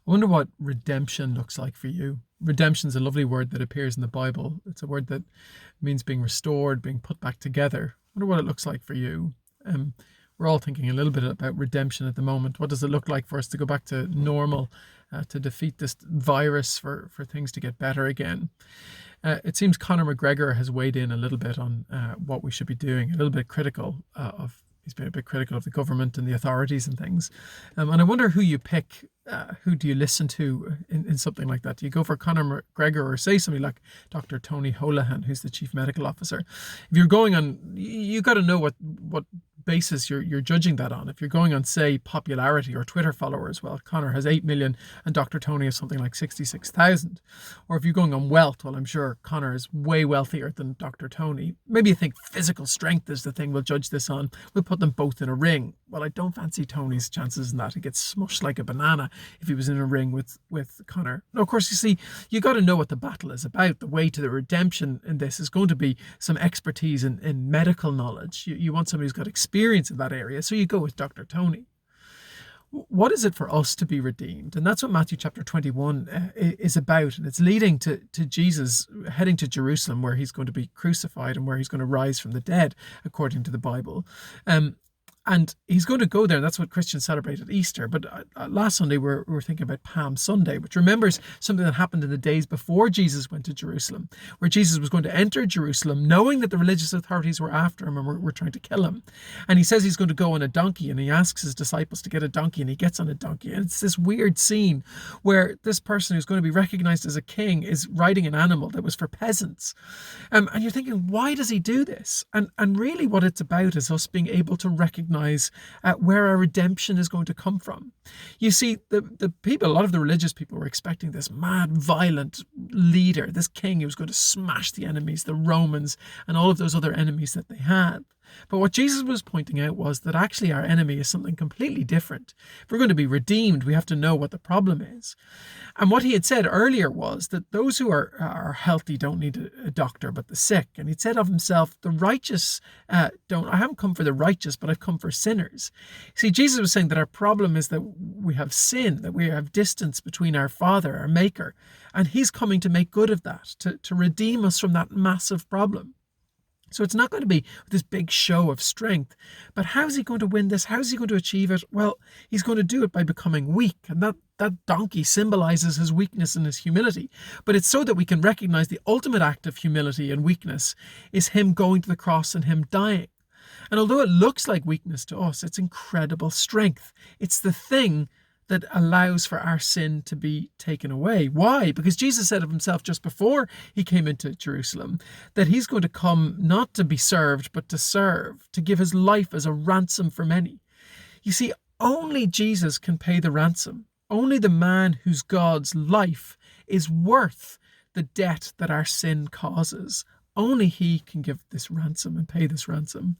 I wonder what redemption looks like for you. Redemption is a lovely word that appears in the Bible. It's a word that means being restored, being put back together. I wonder what it looks like for you. Um, we're all thinking a little bit about redemption at the moment. What does it look like for us to go back to normal, to defeat this virus, for things to get better again? It seems Conor McGregor has weighed in a little bit on what we should be doing, a little bit critical of. He's been a bit critical of the government and the authorities and things. And I wonder who you pick. Who do you listen to in something like that? Do you go for Conor McGregor or say somebody like Dr. Tony Holohan, who's the chief medical officer? If you're going on, you got to know what basis you're judging that on. If you're going on, say, popularity or Twitter followers, well, Conor has 8 million and Dr. Tony has something like 66,000. Or if you're going on wealth, well, I'm sure Conor is way wealthier than Dr. Tony. Maybe you think physical strength is the thing we'll judge this on. We'll put them both in a ring. Well, I don't fancy Tony's chances in that. He gets smushed like a banana if he was in a ring with Conor. Now, of course, you see, you got to know what the battle is about. The way to the redemption in this is going to be some expertise in medical knowledge. You want somebody who's got experience in that area, so you go with Dr. Tony. What is it for us to be redeemed? And that's what Matthew chapter 21 is about. And it's leading to Jesus heading to Jerusalem, where he's going to be crucified and where he's going to rise from the dead, according to the Bible. And he's going to go there. And that's what Christians celebrate at Easter. But last Sunday, we're thinking about Palm Sunday, which remembers something that happened in the days before Jesus went to Jerusalem, where Jesus was going to enter Jerusalem, knowing that the religious authorities were after him and were trying to kill him. And he says he's going to go on a donkey, and he asks his disciples to get a donkey, and he gets on a donkey. And it's this weird scene where this person who's going to be recognized as a king is riding an animal that was for peasants. And you're thinking, why does he do this? And really what it's about is us being able to recognize where our redemption is going to come from. You see, the people, a lot of the religious people, were expecting this mad, violent leader, this king who was going to smash the enemies, the Romans, and all of those other enemies that they had. But what Jesus was pointing out was that actually our enemy is something completely different. If we're going to be redeemed, we have to know what the problem is. And what he had said earlier was that those who are healthy don't need a doctor, but the sick. And he'd said of himself, the righteous I haven't come for the righteous, but I've come for sinners. See, Jesus was saying that our problem is that we have sin, that we have distance between our Father, our Maker. And he's coming to make good of that, to redeem us from that massive problem. So it's not going to be this big show of strength. But how is he going to win this? How is he going to achieve it? Well, he's going to do it by becoming weak. And that donkey symbolizes his weakness and his humility. But it's so that we can recognize the ultimate act of humility and weakness is him going to the cross and him dying. And although it looks like weakness to us, it's incredible strength. It's the thing that allows for our sin to be taken away. Why? Because Jesus said of himself just before he came into Jerusalem that he's going to come not to be served, but to serve, to give his life as a ransom for many. You see, only Jesus can pay the ransom. Only the man whose God's life is worth the debt that our sin causes. Only he can give this ransom and pay this ransom.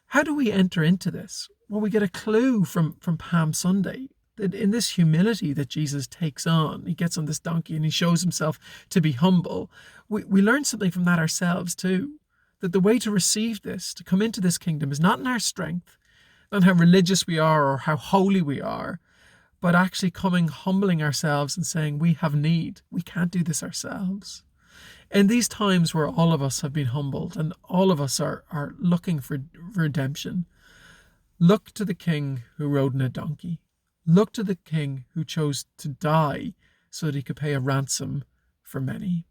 How do we enter into this? Well, we get a clue from Palm Sunday. That in this humility that Jesus takes on, he gets on this donkey and he shows himself to be humble. We learn something from that ourselves too. That the way to receive this, to come into this kingdom, is not in our strength, not how religious we are or how holy we are, but actually humbling ourselves and saying we have need. We can't do this ourselves. In these times where all of us have been humbled and all of us are looking for redemption, look to the King who rode in a donkey. Look to the King who chose to die so that he could pay a ransom for many.